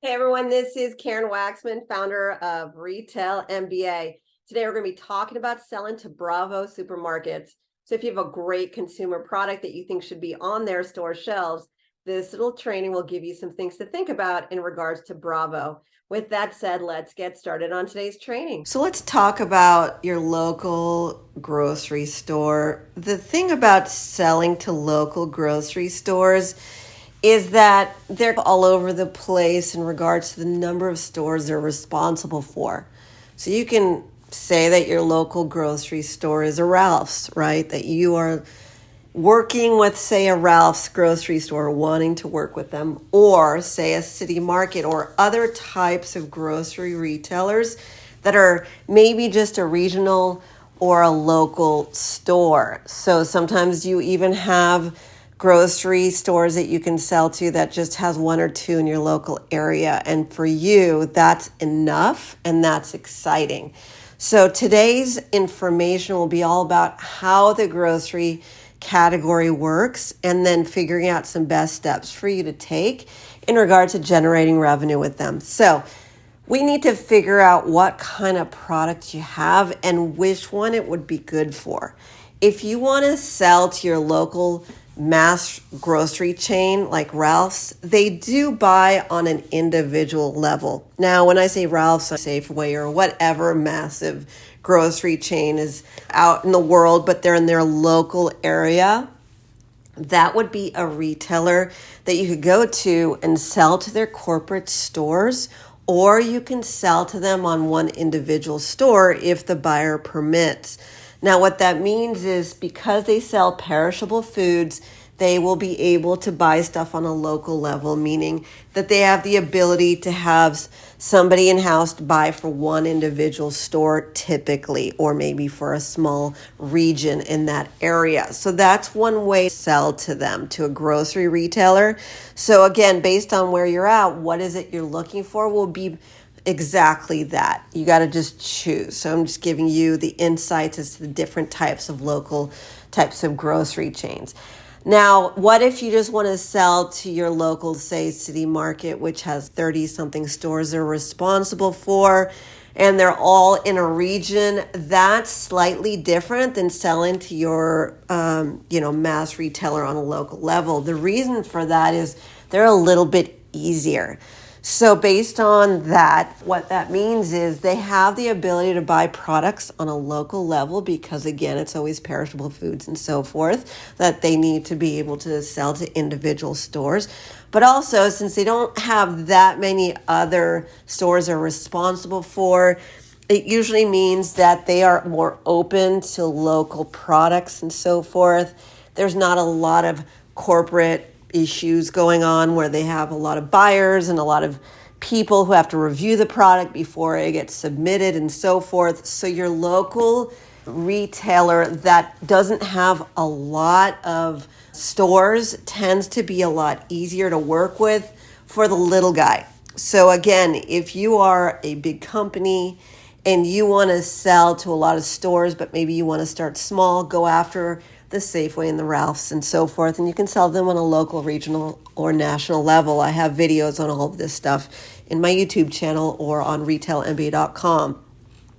Hey everyone, this is Karen Waksman, founder of Retail MBA. Today we're going to be talking about selling to Bravo supermarkets. So if you have a great consumer product that you think should be on their store shelves, this little training will give you some things to think about in regards to Bravo. With that said, let's get started on today's training. So let's talk about your local grocery store. The thing about selling to local grocery stores is that they're all over the place in regards to the number of stores they're responsible for. So you can say that your local grocery store is a Ralph's, right? That you are working with, say, a Ralph's grocery store, wanting to work with them, or say a city market or other types of grocery retailers that are maybe just a regional or a local store. So sometimes you even have grocery stores that you can sell to that just has one or two in your local area. And for you, that's enough and that's exciting. So today's information will be all about how the grocery category works and then figuring out some best steps for you to take in regard to generating revenue with them. So we need to figure out what kind of product you have and which one it would be good for. If you want to sell to your local mass grocery chain like Ralph's, they do buy on an individual level. Now, when I say Ralph's, Safeway, or whatever massive grocery chain is out in the world, but they're in their local area, that would be a retailer that you could go to and sell to their corporate stores, or you can sell to them on one individual store if the buyer permits. Now, what that means is because they sell perishable foods, they will be able to buy stuff on a local level, meaning that they have the ability to have somebody in-house to buy for one individual store typically, or maybe for a small region in that area. So that's one way to sell to them, to a grocery retailer. So again, based on where you're at, what is it you're looking for will be exactly that. You got to just choose. So I'm just giving you the insights as to the different types of local types of grocery chains. Now, what if you just want to sell to your local, say, city market, which has 30 something stores they're responsible for, and they're all in a region? That's slightly different than selling to your, mass retailer on a local level. The reason for that is they're a little bit easier. So based on that, what that means is they have the ability to buy products on a local level because, again, it's always perishable foods and so forth that they need to be able to sell to individual stores. But also, since they don't have that many other stores they're responsible for, it usually means that they are more open to local products and so forth. There's not a lot of corporate issues going on where they have a lot of buyers and a lot of people who have to review the product before it gets submitted and so forth. So your local retailer that doesn't have a lot of stores tends to be a lot easier to work with for the little guy. So again, if you are a big company and you want to sell to a lot of stores, but maybe you want to start small, go after the Safeway and the Ralph's and so forth, and you can sell them on a local, regional, or national level. I have videos on all of this stuff in my YouTube channel or on retailmba.com.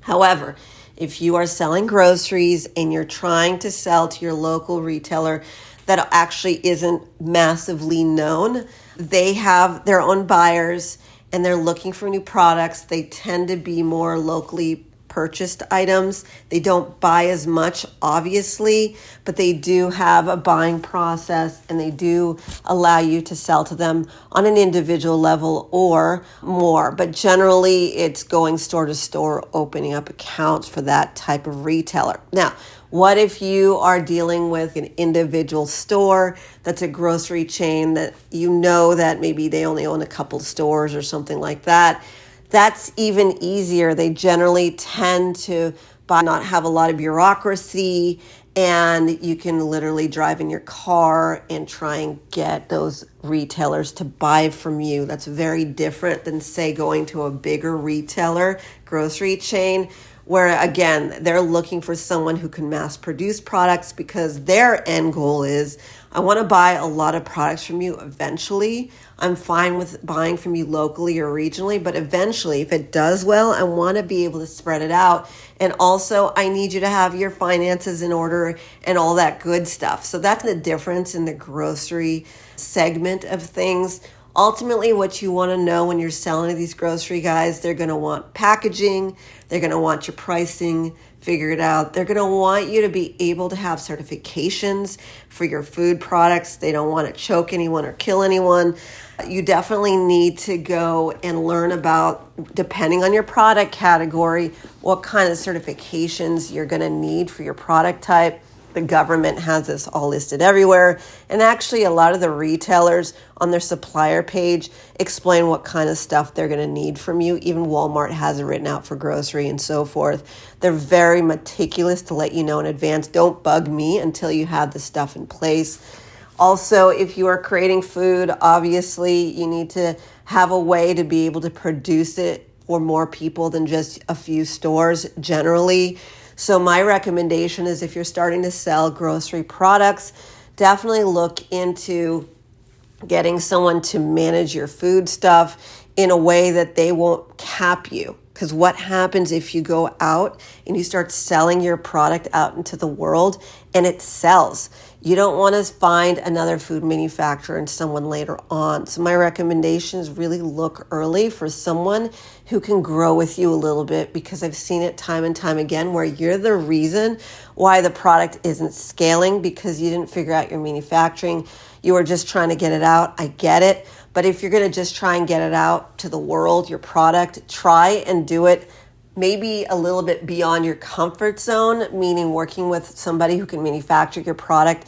However, if you are selling groceries and you're trying to sell to your local retailer that actually isn't massively known, they have their own buyers and they're looking for new products. They tend to be more locally purchased items. They don't buy as much, obviously, but they do have a buying process and they do allow you to sell to them on an individual level or more. But generally, it's going store to store, opening up accounts for that type of retailer. Now, what if you are dealing with an individual store that's a grocery chain that you know that maybe they only own a couple stores or something like that? That's even easier. They generally tend to not have a lot of bureaucracy, and you can literally drive in your car and try and get those retailers to buy from you. That's very different than, say, going to a bigger retailer, grocery chain, where again, they're looking for someone who can mass produce products because their end goal is, I want to buy a lot of products from you eventually. I'm fine with buying from you locally or regionally, but eventually, if it does well, I want to be able to spread it out. And also, I need you to have your finances in order and all that good stuff. So that's the difference in the grocery segment of things. Ultimately, what you want to know when you're selling to these grocery guys, they're going to want packaging, they're going to want your pricing figured out. They're going to want you to be able to have certifications for your food products. They don't want to choke anyone or kill anyone. You definitely need to go and learn about, depending on your product category, what kind of certifications you're going to need for your product type. The government has this all listed everywhere. And actually, a lot of the retailers on their supplier page explain what kind of stuff they're going to need from you. Even Walmart has it written out for grocery and so forth. They're very meticulous to let you know in advance. Don't bug me until you have the stuff in place. Also, if you are creating food, obviously, you need to have a way to be able to produce it for more people than just a few stores generally. So my recommendation is if you're starting to sell grocery products, definitely look into getting someone to manage your food stuff in a way that they won't cap you. Because what happens if you go out and you start selling your product out into the world and it sells? You don't want to find another food manufacturer and someone later on. So my recommendation is really look early for someone who can grow with you a little bit, because I've seen it time and time again where you're the reason why the product isn't scaling because you didn't figure out your manufacturing. You were just trying to get it out. I get it. But if you're going to just try and get it out to the world, your product, try and do it maybe a little bit beyond your comfort zone, meaning working with somebody who can manufacture your product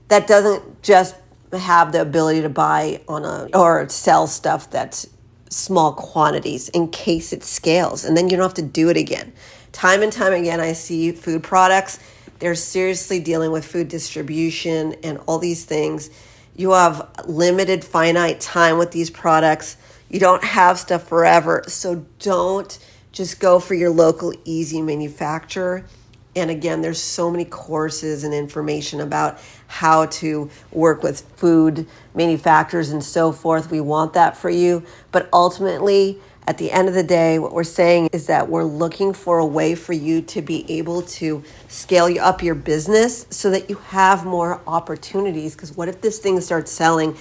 that doesn't just have the ability to buy or sell stuff that's small quantities in case it scales. And then you don't have to do it again. Time and time again, I see food products. They're seriously dealing with food distribution and all these things. You have limited, finite time with these products. You don't have stuff forever. So don't just go for your local easy manufacturer. And again, there's so many courses and information about how to work with food manufacturers and so forth. We want that for you. But ultimately, at the end of the day, what we're saying is that we're looking for a way for you to be able to scale up your business so that you have more opportunities. Because what if this thing starts selling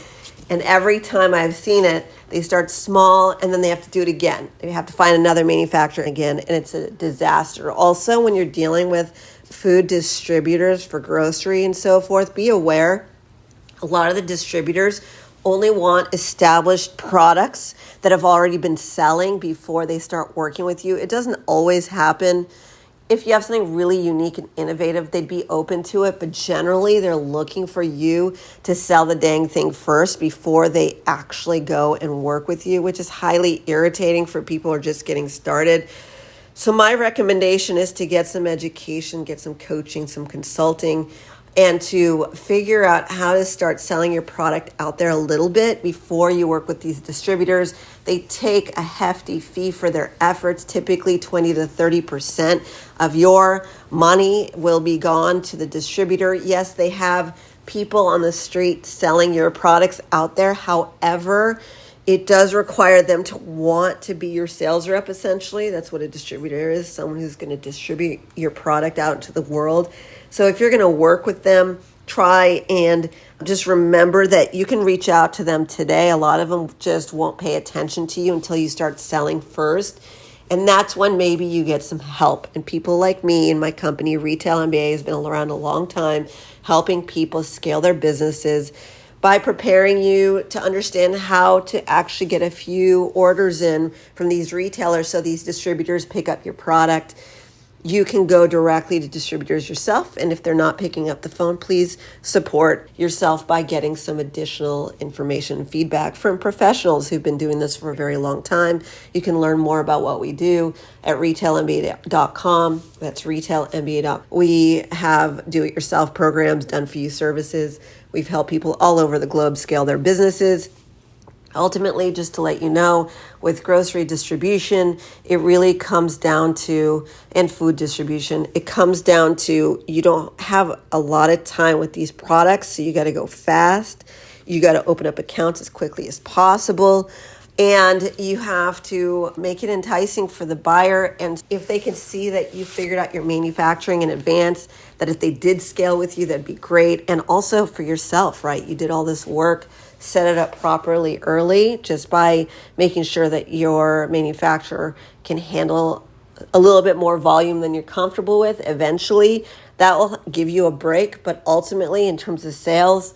and every time I've seen it, they start small and then they have to do it again. They have to find another manufacturer again, and it's a disaster. Also, when you're dealing with food distributors for grocery and so forth, be aware a lot of the distributors only want established products that have already been selling before they start working with you. It doesn't always happen. If you have something really unique and innovative, they'd be open to it. But generally, they're looking for you to sell the dang thing first before they actually go and work with you, which is highly irritating for people who are just getting started. So my recommendation is to get some education, get some coaching, some consulting, and to figure out how to start selling your product out there a little bit before you work with these distributors. They take a hefty fee for their efforts. Typically 20 to 30% of your money will be gone to the distributor. Yes, they have people on the street selling your products out there. However, it does require them to want to be your sales rep, essentially. That's what a distributor is, someone who's going to distribute your product out into the world. So if you're going to work with them, try and just remember that you can reach out to them today. A lot of them just won't pay attention to you until you start selling first. And that's when maybe you get some help. And people like me and my company, Retail MBA, has been around a long time, helping people scale their businesses by preparing you to understand how to actually get a few orders in from these retailers so these distributors pick up your product. You can go directly to distributors yourself, and if they're not picking up the phone, please support yourself by getting some additional information and feedback from professionals who've been doing this for a very long time. You can learn more about what we do at retailmba.com. That's retailmba.com. We have do-it-yourself programs, done-for-you services. We've helped people all over the globe scale their businesses. Ultimately, just to let you know, with grocery distribution, it really comes down to, and food distribution, it comes down to you don't have a lot of time with these products, so you got to go fast. You got to open up accounts as quickly as possible. And you have to make it enticing for the buyer. And if they can see that you figured out your manufacturing in advance, that if they did scale with you, that'd be great. And also for yourself, right? You did all this work, set it up properly early, just by making sure that your manufacturer can handle a little bit more volume than you're comfortable with. Eventually, that will give you a break. But ultimately, in terms of sales,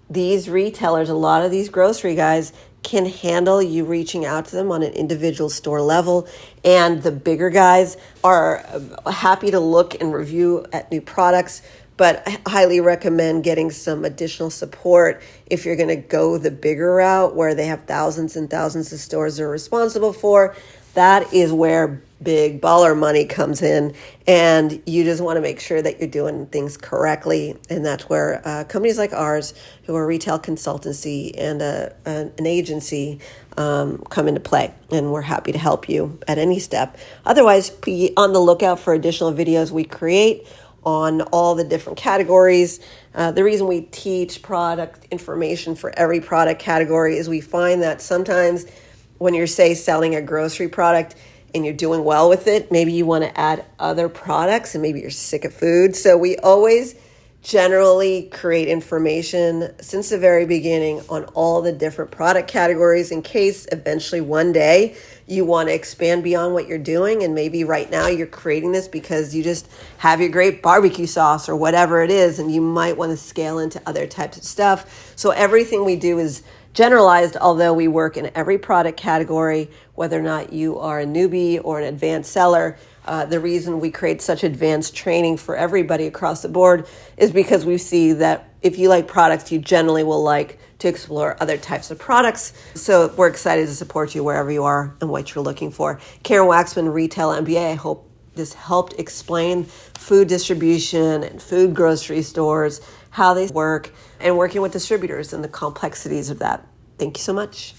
these retailers, a lot of these grocery guys, can handle you reaching out to them on an individual store level. And the bigger guys are happy to look and review at new products, but I highly recommend getting some additional support if you're going to go the bigger route where they have thousands and thousands of stores they're responsible for. That is where big baller money comes in, and you just want to make sure that you're doing things correctly. And that's where companies like ours, who are a retail consultancy and an agency, come into play, and we're happy to help you at any step. Otherwise, be on the lookout for additional videos we create on all the different categories. The reason we teach product information for every product category is we find that sometimes when you're, say, selling a grocery product and you're doing well with it, maybe you want to add other products and maybe you're sick of food. So we always generally create information since the very beginning on all the different product categories in case eventually one day you want to expand beyond what you're doing. And maybe right now you're creating this because you just have your great barbecue sauce or whatever it is, and you might want to scale into other types of stuff. So everything we do is generalized, although we work in every product category, whether or not you are a newbie or an advanced seller. The reason we create such advanced training for everybody across the board is because we see that if you like products, you generally will like to explore other types of products. So we're excited to support you wherever you are and what you're looking for. Karen Waksman, Retail MBA. I hope this helped explain food distribution and food grocery stores, how they work, and working with distributors and the complexities of that. Thank you so much.